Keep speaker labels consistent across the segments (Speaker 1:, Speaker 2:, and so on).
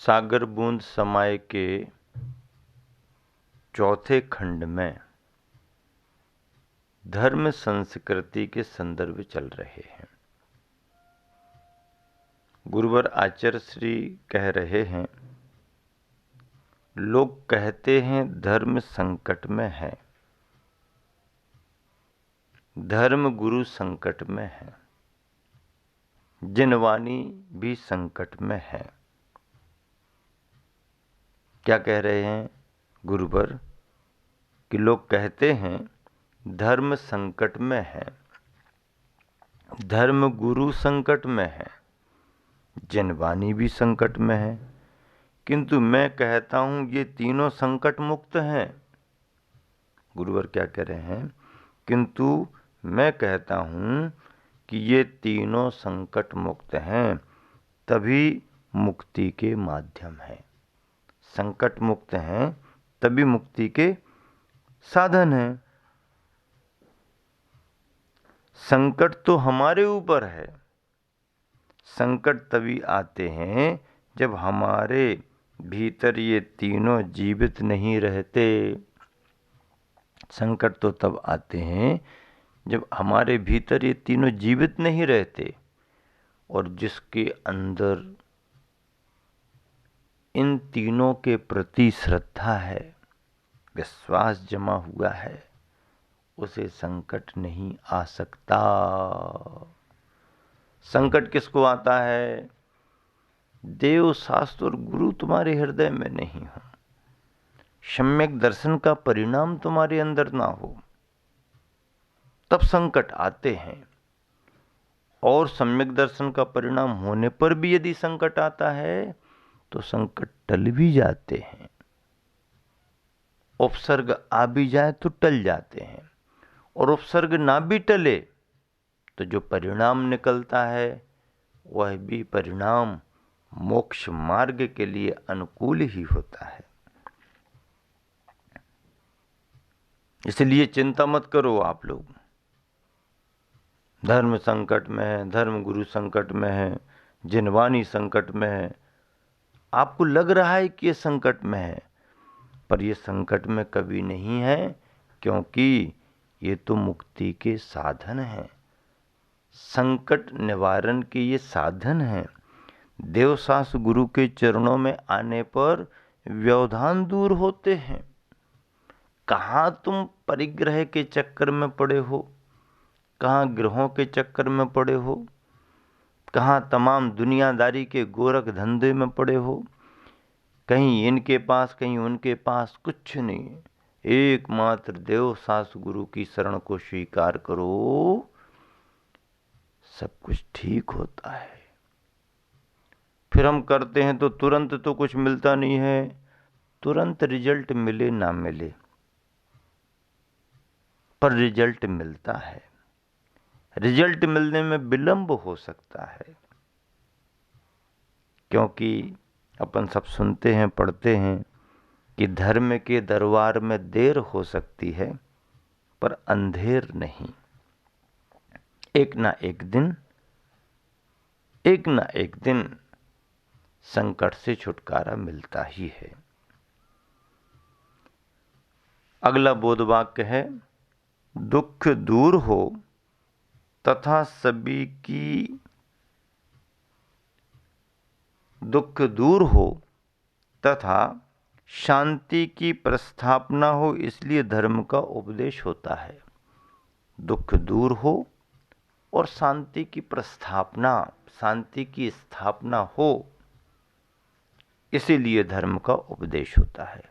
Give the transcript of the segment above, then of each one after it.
Speaker 1: सागर बूंद समाये के चौथे खंड में धर्म संस्कृति के संदर्भ चल रहे हैं। गुरुवर आचार्य श्री कह रहे हैं, लोग कहते हैं धर्म संकट में है, धर्म गुरु संकट में है, जिनवानी भी संकट में है। क्या कह रहे हैं गुरुवर कि लोग कहते हैं धर्म संकट में है, धर्म गुरु संकट में है, जिनवानी भी संकट में है, किंतु मैं कहता हूं ये तीनों संकट मुक्त हैं। गुरुवर क्या कह रहे हैं, किंतु मैं कहता हूं कि ये तीनों संकट मुक्त हैं, तभी मुक्ति के माध्यम हैं। संकट मुक्त हैं तभी मुक्ति के साधन हैं। संकट तो हमारे ऊपर है। संकट तभी आते हैं जब हमारे भीतर ये तीनों जीवित नहीं रहते। संकट तो तब आते हैं जब हमारे भीतर ये तीनों जीवित नहीं रहते, और जिसके अंदर इन तीनों के प्रति श्रद्धा है, विश्वास जमा हुआ है, उसे संकट नहीं आ सकता। संकट किसको आता है? देव शास्त्र और गुरु तुम्हारे हृदय में नहीं हो, सम्यक दर्शन का परिणाम तुम्हारे अंदर ना हो, तब संकट आते हैं। और सम्यक दर्शन का परिणाम होने पर भी यदि संकट आता है तो संकट टल भी जाते हैं। उपसर्ग आ भी जाए तो टल जाते हैं, और उपसर्ग ना भी टले तो जो परिणाम निकलता है वह भी परिणाम मोक्ष मार्ग के लिए अनुकूल ही होता है। इसलिए चिंता मत करो आप लोग। धर्म संकट में है, धर्म गुरु संकट में है, जिनवानी संकट में है। आपको लग रहा है कि ये संकट में है, पर ये संकट में कभी नहीं है, क्योंकि ये तो मुक्ति के साधन हैं। संकट निवारण के ये साधन हैं। देवशास्त्र गुरु के चरणों में आने पर व्यवधान दूर होते हैं। कहाँ तुम परिग्रह के चक्कर में पड़े हो, कहाँ ग्रहों के चक्कर में पड़े हो, कहाँ तमाम दुनियादारी के गोरख धंधे में पड़े हो। कहीं इनके पास कहीं उनके पास, कुछ नहीं। एकमात्र देव शास्त्र गुरु की शरण को स्वीकार करो, सब कुछ ठीक होता है। फिर हम करते हैं तो तुरंत तो कुछ मिलता नहीं है। तुरंत रिजल्ट मिले ना मिले, पर रिजल्ट मिलता है। रिजल्ट मिलने में विलंब हो सकता है, क्योंकि अपन सब सुनते हैं, पढ़ते हैं कि धर्म के दरबार में देर हो सकती है, पर अंधेर नहीं। एक ना एक दिन संकट से छुटकारा मिलता ही है। अगला बोध वाक्य है, दुख दूर हो तथा सभी की दुख दूर हो तथा शांति की प्रस्थापना हो, इसलिए धर्म का उपदेश होता है। दुख दूर हो और शांति की प्रस्थापना, शांति की स्थापना हो, इसीलिए धर्म का उपदेश होता है।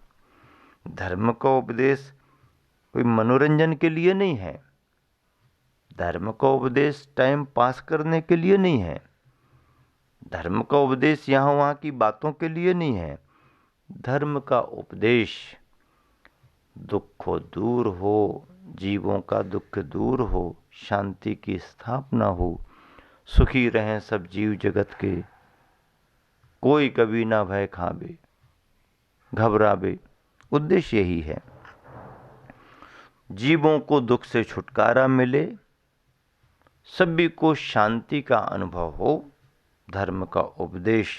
Speaker 1: धर्म का उपदेश कोई मनोरंजन के लिए नहीं है। धर्म का उपदेश टाइम पास करने के लिए नहीं है। धर्म का उपदेश यहाँ वहाँ की बातों के लिए नहीं है। धर्म का उपदेश दुख दूर हो, जीवों का दुख दूर हो, शांति की स्थापना हो, सुखी रहें सब जीव जगत के, कोई कभी ना भय खावे घबरावे। उद्देश्य यही है, जीवों को दुख से छुटकारा मिले, सभी को शांति का अनुभव हो। धर्म का उपदेश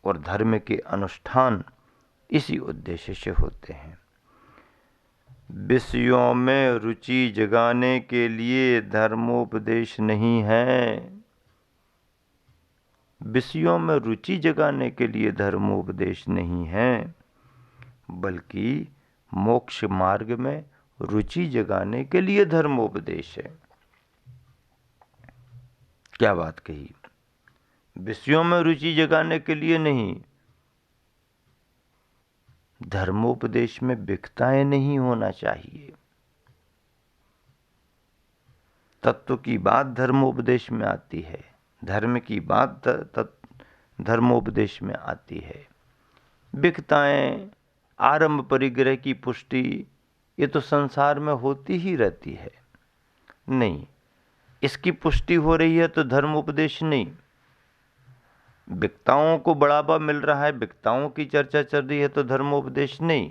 Speaker 1: और धर्म के अनुष्ठान इसी उद्देश्य से होते हैं। विषयों में रुचि जगाने के लिए धर्मोपदेश नहीं है। विषयों में रुचि जगाने के लिए धर्मोपदेश नहीं है, बल्कि मोक्ष मार्ग में रुचि जगाने के लिए धर्मोपदेश है। क्या बात कही? विषयों में रुचि जगाने के लिए नहीं। धर्मोपदेश में विकताएं नहीं होना चाहिए। तत्व की बात धर्मोपदेश में आती है, धर्म की बात धर्मोपदेश में आती है। विकताएं, आरंभ परिग्रह की पुष्टि, ये तो संसार में होती ही रहती है। नहीं, इसकी पुष्टि हो रही है तो धर्मोपदेश नहीं। विकताओं को बढ़ावा मिल रहा है, विकताओं की चर्चा चल रही है तो धर्मोपदेश नहीं।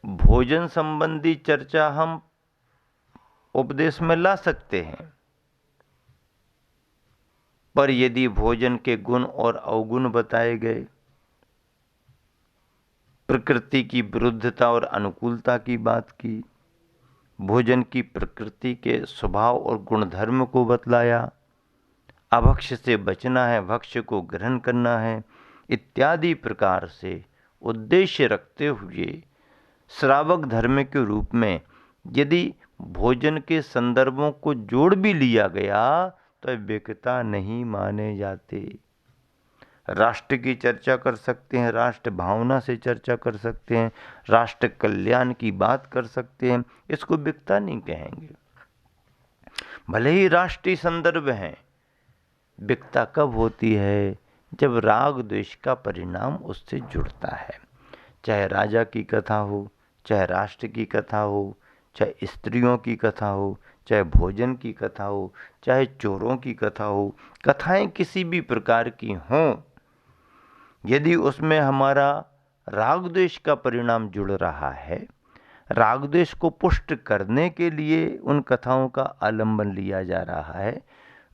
Speaker 1: भोजन संबंधी चर्चा हम उपदेश में ला सकते हैं, पर यदि भोजन के गुण और अवगुण बताए गए, प्रकृति की विरुद्धता और अनुकूलता की बात की, भोजन की प्रकृति के स्वभाव और गुणधर्म को बतलाया, अभक्ष्य से बचना है, भक्ष्य को ग्रहण करना है, इत्यादि प्रकार से उद्देश्य रखते हुए श्रावक धर्म के रूप में यदि भोजन के संदर्भों को जोड़ भी लिया गया तो विकता नहीं माने जाते। राष्ट्र की चर्चा कर सकते हैं, राष्ट्र भावना से चर्चा कर सकते हैं, राष्ट्र कल्याण की बात कर सकते हैं, इसको विकता नहीं कहेंगे। भले ही राष्ट्रीय संदर्भ हैं, विकता कब होती है? जब राग द्वेष का परिणाम उससे जुड़ता है। चाहे राजा की कथा हो, चाहे राष्ट्र की कथा हो, चाहे स्त्रियों की कथा हो, चाहे भोजन की कथा हो, चाहे चोरों की कथा हो, कथाएं किसी भी प्रकार की हों, यदि उसमें हमारा राग द्वेष का परिणाम जुड़ रहा है, राग द्वेष को पुष्ट करने के लिए उन कथाओं का आलंबन लिया जा रहा है,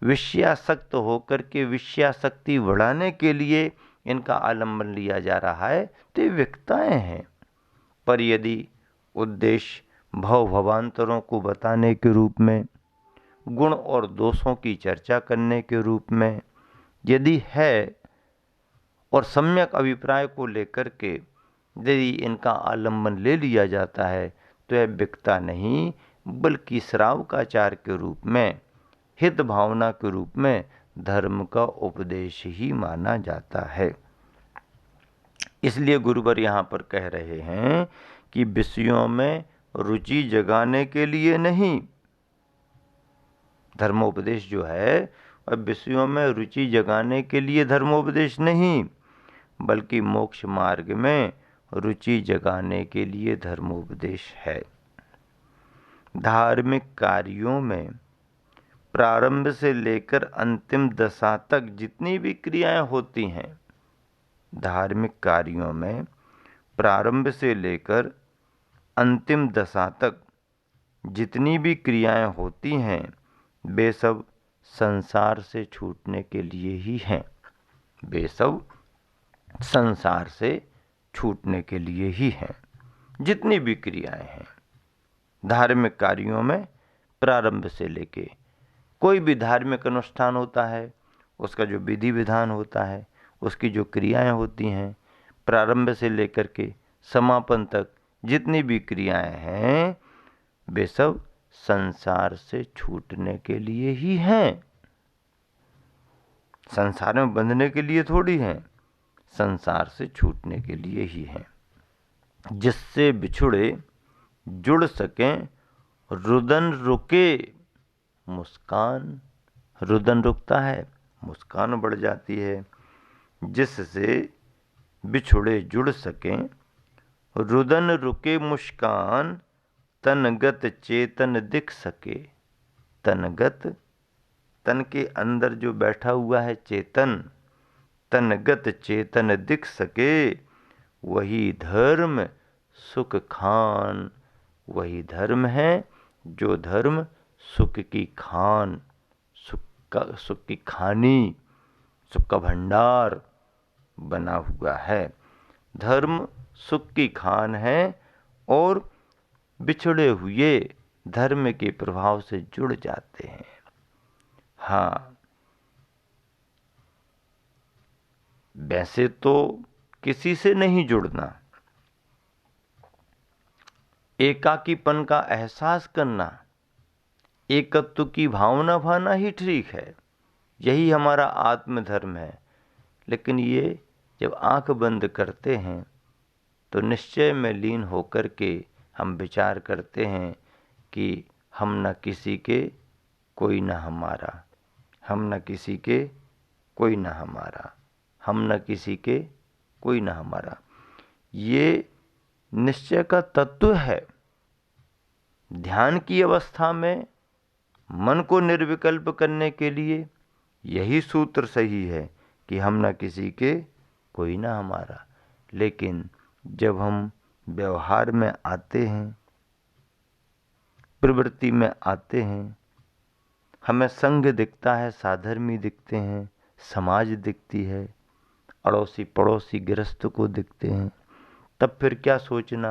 Speaker 1: विषयासक्त होकर के विषयासक्ति बढ़ाने के लिए इनका आलंबन लिया जा रहा है, तो ये विकताएं हैं। पर यदि उद्देश्य भव भवांतरों को बताने के रूप में, गुण और दोषों की चर्चा करने के रूप में यदि है और सम्यक अभिप्राय को लेकर के यदि इनका आलंबन ले लिया जाता है तो यह विकता नहीं, बल्कि श्रावकाचार के रूप में, हित भावना के रूप में धर्म का उपदेश ही माना जाता है। इसलिए गुरुवर यहाँ पर कह रहे हैं कि विषयों में रुचि जगाने के लिए नहीं, धर्मोपदेश जो है वह विषयों में रुचि जगाने के लिए धर्मोपदेश नहीं, बल्कि मोक्ष मार्ग में रुचि जगाने के लिए धर्मोपदेश है। धार्मिक कार्यों में प्रारंभ से लेकर अंतिम दशा तक जितनी भी क्रियाएं होती हैं, धार्मिक कार्यों में प्रारंभ से लेकर अंतिम दशा तक जितनी भी क्रियाएं होती हैं, वे सब संसार से छूटने के लिए ही हैं। वे सब संसार से छूटने के लिए ही हैं। जितनी भी क्रियाएं हैं धार्मिक कार्यों में, प्रारंभ से लेके कोई भी धार्मिक अनुष्ठान होता है, उसका जो विधि विधान होता है, उसकी जो क्रियाएं होती हैं, प्रारंभ से लेकर के समापन तक जितनी भी क्रियाएं हैं, वे सब संसार से छूटने के लिए ही हैं। संसार में बंधने के लिए थोड़ी हैं, संसार से छूटने के लिए ही हैं। जिससे बिछुड़े जुड़ सकें, रुदन रुके मुस्कान, रुदन रुकता है, मुस्कान बढ़ जाती है। जिससे बिछुड़े जुड़ सकें, रुदन रुके मुस्कान, तनगत चेतन दिख सके। तनगत, तन के अंदर जो बैठा हुआ है चेतन, तनगत चेतन दिख सके, वही धर्म सुख खान। वही धर्म है जो धर्म सुख की खान, सुख की खानी, सुख का भंडार बना हुआ है। धर्म सुख की खान है और बिछड़े हुए धर्म के प्रभाव से जुड़ जाते हैं। हाँ, वैसे तो किसी से नहीं जुड़ना, एकाकीपन का एहसास करना, एकत्व की भावना भाना ही ठीक है, यही हमारा आत्मधर्म है। लेकिन ये जब आंख बंद करते हैं तो निश्चय में लीन होकर के हम विचार करते हैं कि हम न किसी के, कोई न हमारा, हम न किसी के, कोई न हमारा, हम न किसी के, कोई न हमारा। ये निश्चय का तत्व है। ध्यान की अवस्था में मन को निर्विकल्प करने के लिए यही सूत्र सही है कि हम न किसी के, कोई न हमारा। लेकिन जब हम व्यवहार में आते हैं, प्रवृत्ति में आते हैं, हमें संघ दिखता है, साधर्मी दिखते हैं, समाज दिखती है, अड़ोसी पड़ोसी गृहस्थ को दिखते हैं, तब फिर क्या सोचना।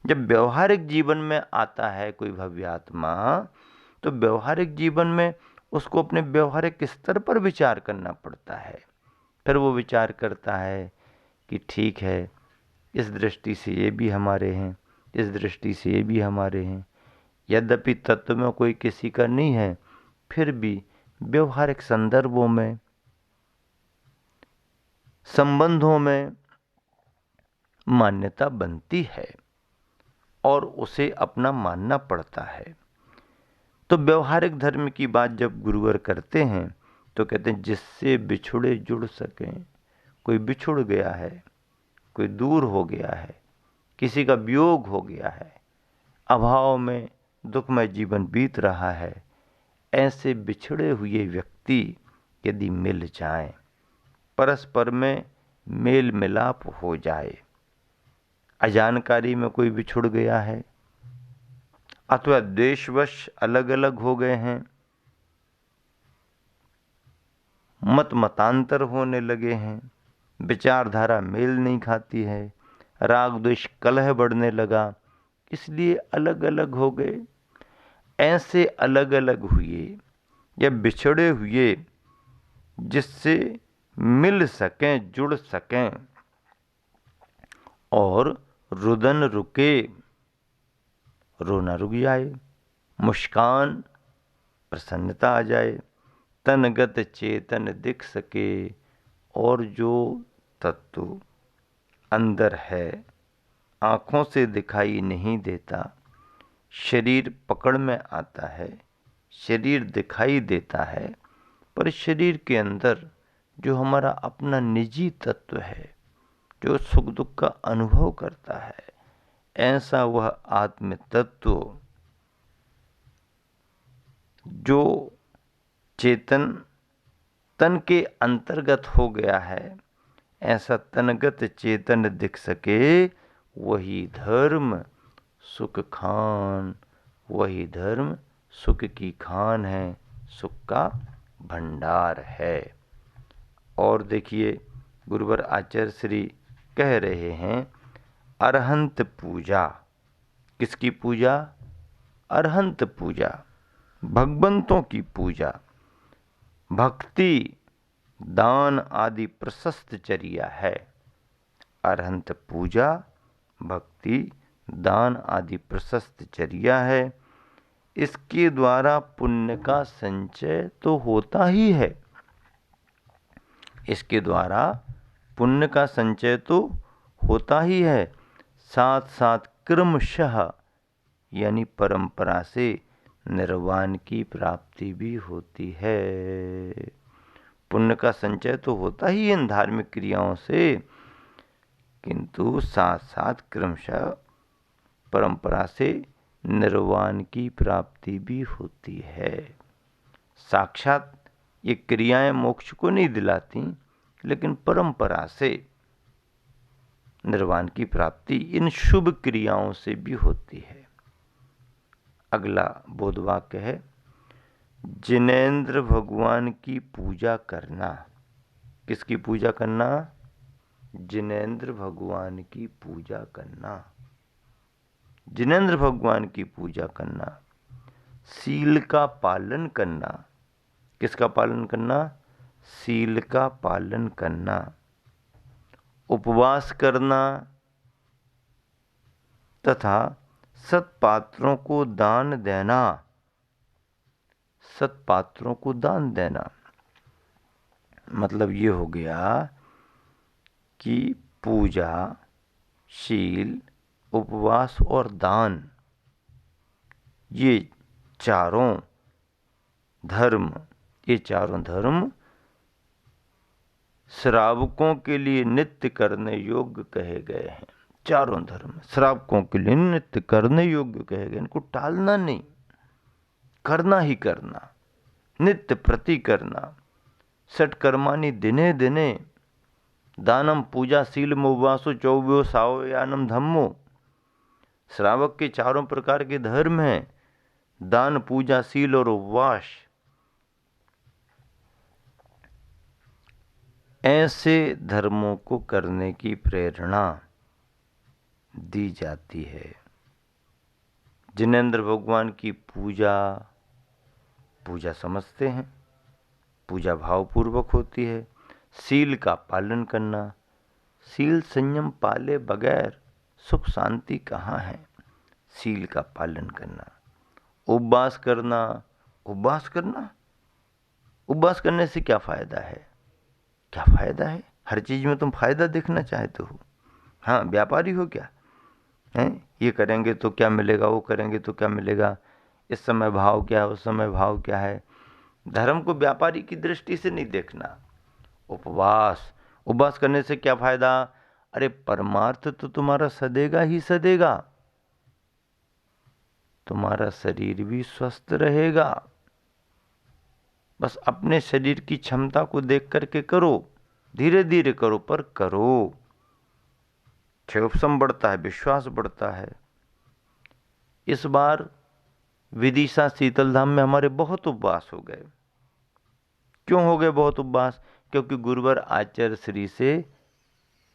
Speaker 1: जब व्यवहारिक जीवन में आता है कोई भव्य आत्मा, तो व्यवहारिक जीवन में उसको अपने व्यवहारिक स्तर पर विचार करना पड़ता है। फिर वो विचार करता है कि ठीक है, इस दृष्टि से ये भी हमारे हैं, इस दृष्टि से ये भी हमारे हैं। यद्यपि तत्व में कोई किसी का नहीं है, फिर भी व्यवहारिक संदर्भों में, संबंधों में मान्यता बनती है और उसे अपना मानना पड़ता है। तो व्यवहारिक धर्म की बात जब गुरुवर करते हैं तो कहते हैं जिससे बिछुड़े जुड़ सकें। कोई बिछुड़ गया है, कोई दूर हो गया है, किसी का वियोग हो गया है, अभाव में दुखमय जीवन बीत रहा है, ऐसे बिछड़े हुए व्यक्ति यदि मिल जाएं, परस्पर में मेल मिलाप हो जाए, अजानकारी में कोई बिछुड़ गया है अथवा द्वेषवश अलग अलग हो गए हैं, मतांतर होने लगे हैं, विचारधारा मेल नहीं खाती है, राग द्वेष कलह बढ़ने लगा, इसलिए अलग अलग हो गए। ऐसे अलग अलग हुए या बिछड़े हुए जिससे मिल सकें, जुड़ सकें और रुदन रुके, रोना रुक जाए, मुस्कान, प्रसन्नता आ जाए, तनगत चेतन दिख सके और जो तत्व अंदर है आँखों से दिखाई नहीं देता, शरीर पकड़ में आता है, शरीर दिखाई देता है, पर शरीर के अंदर जो हमारा अपना निजी तत्व है, जो सुख दुख का अनुभव करता है, ऐसा वह आत्म तत्व जो चेतन तन के अंतर्गत हो गया है, ऐसा तनगत चेतन दिख सके, वही धर्म सुख खान, वही धर्म सुख की खान है, सुख का भंडार है। और देखिए गुरुवर आचार्य श्री कह रहे हैं अरहंत पूजा। किसकी पूजा? अरहंत पूजा, भगवंतों की पूजा, भक्ति दान आदि प्रशस्त चर्या है। अरहंत पूजा, भक्ति दान आदि प्रशस्त चर्या है। इसके द्वारा पुण्य का संचय तो होता ही है, इसके द्वारा पुण्य का संचय तो होता ही है, साथ साथ क्रमशः यानी परंपरा से निर्वाण की प्राप्ति भी होती है। पुण्य का संचय तो होता ही इन धार्मिक क्रियाओं से, किंतु साथ साथ क्रमशः परंपरा से निर्वाण की प्राप्ति भी होती है। साक्षात ये क्रियाएं मोक्ष को नहीं दिलाती, लेकिन परंपरा से निर्वाण की प्राप्ति इन शुभ क्रियाओं से भी होती है। अगला बोधवाक्य है जिनेंद्र भगवान की पूजा करना। किसकी पूजा करना? जिनेंद्र भगवान की पूजा करना। जिनेंद्र भगवान की पूजा करना। सील का पालन करना। किसका पालन करना? सील का पालन करना। उपवास करना तथा सत्पात्रों को दान देना। सत्पात्रों को दान देना मतलब ये हो गया कि पूजा, शील, उपवास और दान, ये चारों धर्म श्रावकों के लिए नित्य करने योग्य कहे गए हैं। चारों धर्म श्रावकों के लिए नित्य करने योग्य कहे गए, इनको टालना नहीं, करना ही करना, नित्य प्रति करना। षट्कर्माणि दिने दिने दानम पूजा शीलम उपवासो चौव्यो सावयानम धम्मो। श्रावक के चारों प्रकार के धर्म हैं, दान, पूजा, शील और उपवास। ऐसे धर्मों को करने की प्रेरणा दी जाती है। जिनेंद्र भगवान की पूजा समझते हैं, पूजा भावपूर्वक होती है। शील का पालन करना, शील संयम पाले बगैर सुख शांति कहाँ है? शील का पालन करना। उपवास करना। उपवास करने से क्या फायदा है? क्या फायदा है? हर चीज में तुम फायदा देखना चाहते हो। हाँ, व्यापारी हो क्या? हैं? ये करेंगे तो क्या मिलेगा, वो करेंगे तो क्या मिलेगा, इस समय भाव क्या है, उस समय भाव क्या है। धर्म को व्यापारी की दृष्टि से नहीं देखना। उपवास करने से क्या फायदा? अरे परमार्थ तो तुम्हारा सदेगा ही सदेगा, तुम्हारा शरीर भी स्वस्थ रहेगा। बस अपने शरीर की क्षमता को देख करके करो, धीरे धीरे करो पर करो। क्षयोपशम बढ़ता है, विश्वास बढ़ता है। इस बार विदिशा शीतल धाम में हमारे बहुत उपवास हो गए। क्यों हो गए बहुत उपवास? क्योंकि गुरुवर आचार्य श्री से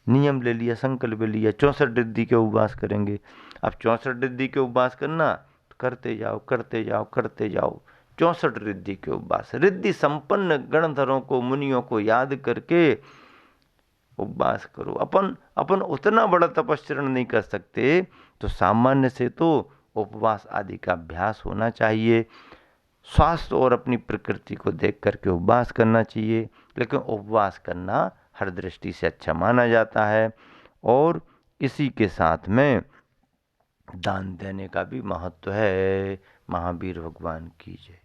Speaker 1: नियम ले लिया, संकल्प ले लिया 64 रिद्धि के उपवास करेंगे। अब 64 रिद्धि के उपवास करना, तो करते जाओ 64 रिद्धि के उपवास। रिद्धि संपन्न गणधरों को, मुनियों को याद करके उपवास करो। अपन उतना बड़ा तपस्चरण नहीं कर सकते, तो सामान्य से तो उपवास आदि का अभ्यास होना चाहिए। स्वास्थ्य और अपनी प्रकृति को देख करके उपवास करना चाहिए, लेकिन उपवास करना हर दृष्टि से अच्छा माना जाता है। और इसी के साथ में दान देने का भी महत्व है। महावीर भगवान की जय।